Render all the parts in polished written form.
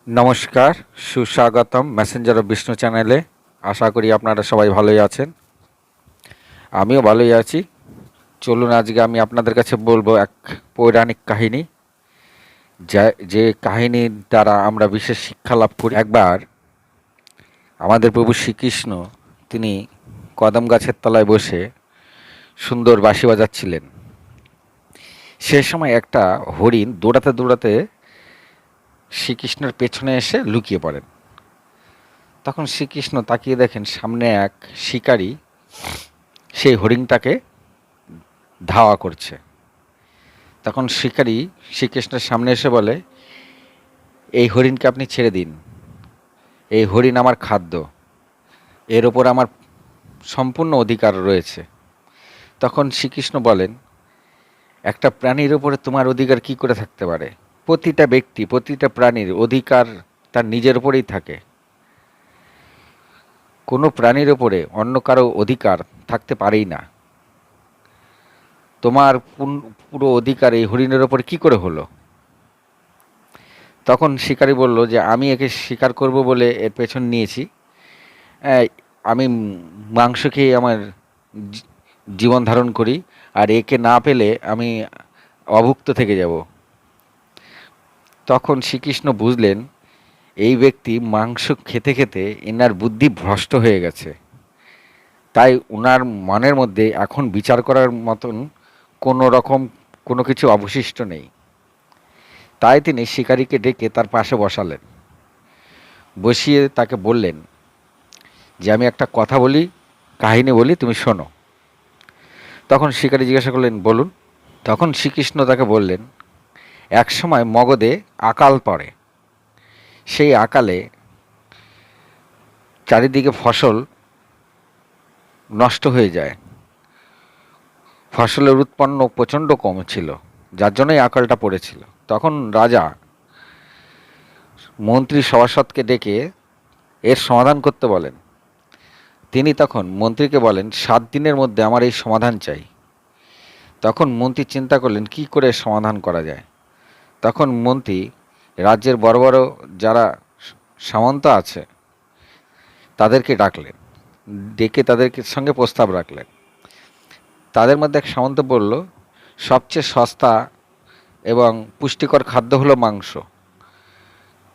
নমস্কার, সুস্বাগতম Messenger of Vishnu চ্যানেলে। আশা করি আপনারা সবাই ভালোই আছেন। আমিও ভালোই আছি। চলুন আজকে আমি আপনাদের কাছে বলবো এক পৌরাণিক কাহিনী, যে কাহিনীর দ্বারা আমরা বিশেষ শিক্ষা লাভ করি। একবার আমাদের প্রভু শ্রীকৃষ্ণ তিনি কদম গাছের তলায় বসে সুন্দর বাঁশি বাজাচ্ছিলেন। সে সময় একটা হরিণ দৌড়াতে দৌড়াতে শ্রীকৃষ্ণের পেছনে এসে লুকিয়ে পড়েন। তখন শ্রীকৃষ্ণ তাকিয়ে দেখেন সামনে এক শিকারী সেই হরিণটাকে ধাওয়া করছে। তখন শিকারী শ্রীকৃষ্ণের সামনে এসে বলে, এই হরিণকে আপনি ছেড়ে দিন, এই হরিণ আমার খাদ্য, এর ওপর আমার সম্পূর্ণ অধিকার রয়েছে। তখন শ্রীকৃষ্ণ বলেন, একটা প্রাণীর ওপরে তোমার অধিকার কি করে থাকতে পারে? প্রতিটা ব্যক্তি, প্রতিটা প্রাণীর অধিকার তার নিজের ওপরেই থাকে। কোনো প্রাণীর ওপরে অন্য কারো অধিকার থাকতে পারেই না। তোমার পুরো অধিকার এই হরিণের ওপরে কি করে হলো? তখন শিকারী বলল যে আমি একে শিকার করব বলে এর পেছন নিয়েছি। আমি মাংস খেয়ে আমার জীবন ধারণ করি, আর একে না পেলে আমি অভুক্ত থেকে যাব। তখন শ্রীকৃষ্ণ বুঝলেন এই ব্যক্তি মাংস খেতে খেতে এনার বুদ্ধি ভ্রষ্ট হয়ে গেছে, তাই ওনার মনের মধ্যে এখন বিচার করার মতন কোনো কিছু অবশিষ্ট নেই। তাই তিনি শিকারীকে ডেকে তার পাশে বসালেন, বসিয়ে তাকে বললেন যে আমি একটা কথা বলি, কাহিনী বলি, তুমি শোনো। তখন শিকারী জিজ্ঞাসা করলেন, বলুন। তখন শ্রীকৃষ্ণ তাকে বললেন, এক সময় মগধে আকাল পড়ে। সেই আকালে চারিদিকে ফসল নষ্ট হয়ে যায়, ফসলের উৎপন্ন প্রচণ্ড কম ছিল, যার জন্যই আকালটা পড়েছিল। তখন রাজা মন্ত্রী সভাসদকে ডেকে এর সমাধান করতে বলেন। তিনি তখন মন্ত্রীকে বলেন, 7 দিনের মধ্যে আমার এই সমাধান চাই। তখন মন্ত্রী চিন্তা করলেন কি করে সমাধান করা যায়। তখন মন্ত্রী রাজ্যের বড় বড় যারা সামন্ত আছে তাদেরকে ডাকলেন, ডেকে তাদেরকে সঙ্গে প্রস্তাব রাখলেন। তাদের মধ্যে এক সামন্ত বলল, সবচেয়ে সস্তা এবং পুষ্টিকর খাদ্য হলো মাংস,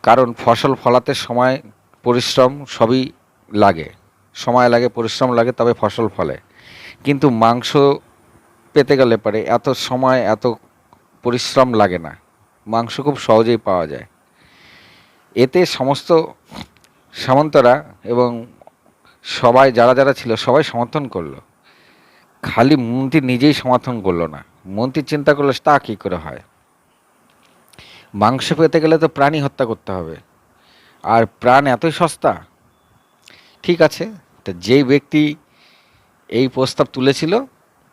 কারণ ফসল ফলাতে সময় পরিশ্রম সবই লাগে, সময় লাগে, পরিশ্রম লাগে, তবে ফসল ফলে। কিন্তু মাংস পেতে গেলে পরে এত সময় এত পরিশ্রম লাগে না, মাংস খুব সহজেই পাওয়া যায়। এতে সমস্ত সামন্তরা এবং সবাই যারা যারা ছিল সবাই সমর্থন করলো, খালি মন্ত্রী নিজেই সমর্থন করলো না। মন্ত্রী চিন্তা করলো তা কী করে হয়, মাংস পেতে গেলে তো প্রাণী হত্যা করতে হবে, আর প্রাণ এতই সস্তা। ঠিক আছে, তা যেই ব্যক্তি এই প্রস্তাব তুলেছিল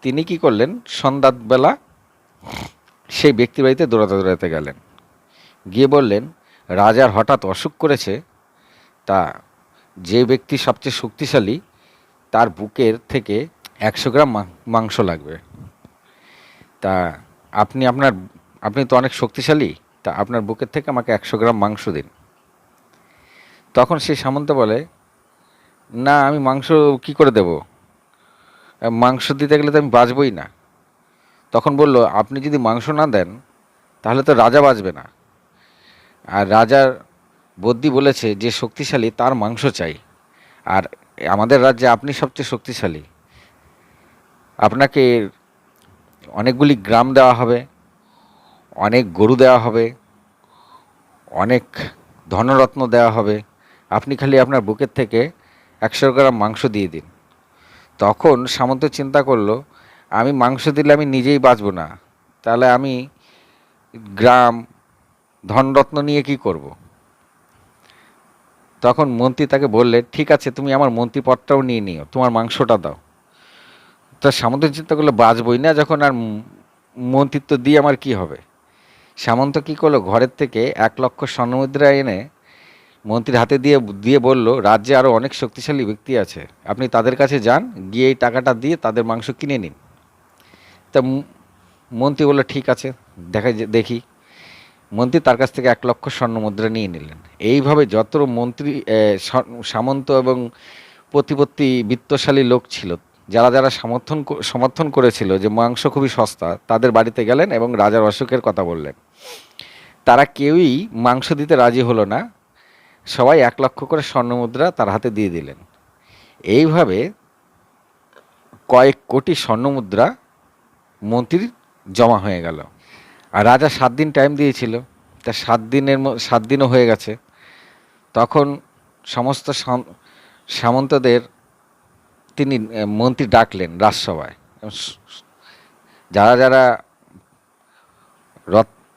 তিনি কি করলেন, সন্ধ্যাবেলা সেই ব্যক্তির বাড়িতে দৌড়াতে দৌড়াতে গেলেন, গিয়ে বললেন রাজার হঠাৎ অসুখ করেছে, তা যে ব্যক্তি সবচেয়ে শক্তিশালী তার বুকের থেকে 100 গ্রাম মাংস লাগবে। তা আপনি তো অনেক শক্তিশালী, তা আপনার বুকের থেকে আমাকে 100 গ্রাম মাংস দিন। তখন সেই সামন্ত বলে, না আমি মাংস কি করে দেব, মাংস দিতে গেলে তো আমি বাঁচবই না। তখন বলল, আপনি যদি মাংস না দেন তাহলে তো রাজা বাঁচবে না, আর রাজার বদ্যি বলেছে যে শক্তিশালী তার মাংস চাই, আর আমাদের রাজ্যে আপনি সবচেয়ে শক্তিশালী, আপনাকে অনেকগুলি গ্রাম দেওয়া হবে, অনেক গরু দেওয়া হবে, অনেক ধনরত্ন দেওয়া হবে, আপনি খালি আপনার বুকের থেকে 100 গ্রাম মাংস দিয়ে দিন। তখন সামন্ত চিন্তা করলো, আমি মাংস দিলে আমি নিজেই বাঁচব না, তাহলে আমি গ্রাম ধনরত্ন নিয়ে কি করব। তখন মন্ত্রী তাকে বললে, ঠিক আছে তুমি আমার মন্ত্রী পদটাও নিয়ে নিও, তোমার মাংসটা দাও। তা সামন্ত চিন্তা করলো, বাঁচবই না যখন, আর মন্ত্রিত্ব দিয়ে আমার কি হবে। সামন্ত কী করলো, ঘরের থেকে 1 লক্ষ স্বর্ণমুদ্রা এনে মন্ত্রীর হাতে দিয়ে দিয়ে বলল, রাজ্যে আরও অনেক শক্তিশালী ব্যক্তি আছে, আপনি তাদের কাছে যান, গিয়ে এই টাকাটা দিয়ে তাদের মাংস কিনে নিন। তা মন্ত্রী বলল, ঠিক আছে, দেখি। মন্ত্রী তার কাছ থেকে 1 লক্ষ স্বর্ণমুদ্রা নিয়ে নিলেন। এইভাবে যত মন্ত্রী সামন্ত এবং প্রতিপত্তি বিত্তশালী লোক ছিল, যারা যারা সমর্থন করেছিল যে মাংস খুবই সস্তা, তাদের বাড়িতে গেলেন এবং রাজার অসুখের কথা বললেন। তারা কেউই মাংস দিতে রাজি হলো না। সবাই 1 লক্ষ করে স্বর্ণমুদ্রা তার হাতে দিয়ে দিলেন। এইভাবে কয়েক কোটি স্বর্ণমুদ্রা মন্ত্রীর জমা হয়ে গেল। আর রাজা 7 দিন টাইম দিয়েছিল, তা 7 দিনও হয়ে গেছে। তখন সমস্ত সামন্তদের তিনি মন্ত্রী ডাকলেন রাজসভায়। যারা যারা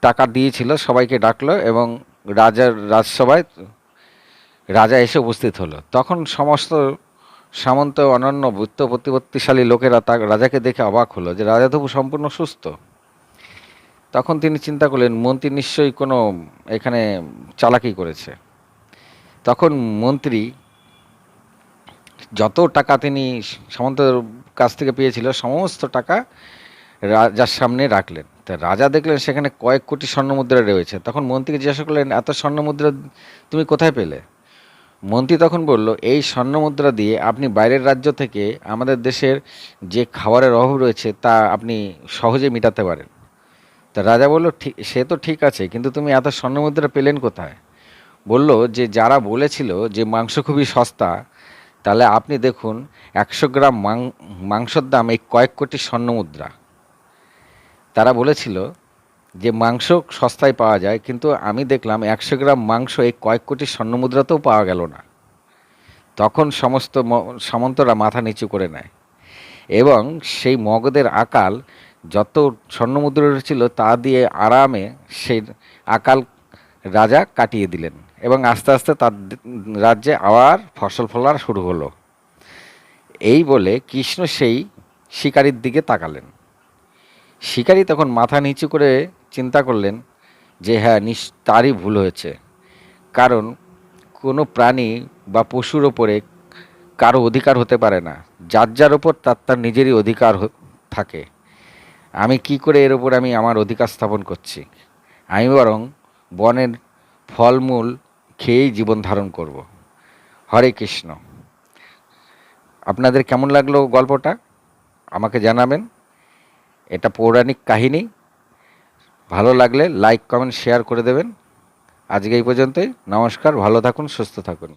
টাকা দিয়েছিল সবাইকে ডাকলো এবং রাজসভায় রাজা এসে উপস্থিত হলো। তখন সমস্ত সামন্ত অনন্য বিত্ত প্রতিপত্তিশালী লোকেরা রাজাকে দেখে অবাক হলো যে রাজা তো সম্পূর্ণ সুস্থ। তখন তিনি চিন্তা করলেন মন্ত্রী নিশ্চয়ই কোনো এখানে চালাকি করেছে। তখন মন্ত্রী যত টাকা তিনি সামন্তের কাছ থেকে পেয়েছিল সমস্ত টাকা রাজার সামনে রাখলেন। তা রাজা দেখলেন সেখানে কয়েক কোটি স্বর্ণমুদ্রা রয়েছে। তখন মন্ত্রীকে জিজ্ঞাসা করলেন, এত স্বর্ণমুদ্রা তুমি কোথায় পেলে? মন্ত্রী তখন বলল, এই স্বর্ণমুদ্রা দিয়ে আপনি বাইরের রাজ্য থেকে আমাদের দেশের যে খাবারের অভাব রয়েছে তা আপনি সহজে মেটাতে পারেন। তা রাজা বলল, ঠিক, সে তো ঠিক আছে, কিন্তু তুমি এত স্বর্ণমুদ্রা পেলেন কোথায়? বলল যে যারা বলেছিল যে মাংস খুবই সস্তা, তাহলে আপনি দেখুন 100 গ্রাম মাংসের দাম এই কয়েক কোটি স্বর্ণমুদ্রা। তারা বলেছিল যে মাংস সস্তায় পাওয়া যায়, কিন্তু আমি দেখলাম 100 গ্রাম মাংস এই কয়েক কোটি স্বর্ণমুদ্রাতেও পাওয়া গেল না। তখন সমস্ত সামন্তরা মাথা নিচু করে নেয় এবং সেই মগধের আকাল যত স্বর্ণমুদ্রা ছিল তা দিয়ে আরামে সেই আকাল রাজা কাটিয়ে দিলেন এবং আস্তে আস্তে তার রাজ্যে আবার ফসল ফলার শুরু হলো। এই বলে কৃষ্ণ সেই শিকারীর দিকে তাকালেন। শিকারী তখন মাথা নিচু করে চিন্তা করলেন যে হ্যাঁ, তারই ভুল হয়েছে, কারণ কোনো প্রাণী বা পশুর ওপরে কারো অধিকার হতে পারে না। যার যার ওপর তার তার নিজেরই অধিকার থাকে। আমি কি করে এর ওপর আমি আমার অধিকার স্থাপন করছি? আমি বরং বনের ফলমূল খেয়েই জীবন ধারণ করব। হরে কৃষ্ণ। আপনাদের কেমন লাগলো গল্পটা আমাকে জানাবেন। এটা পৌরাণিক কাহিনী। ভালো লাগলে লাইক কমেন্ট শেয়ার করে দেবেন। আজকে এই পর্যন্তই। নমস্কার, ভালো থাকুন, সুস্থ থাকুন।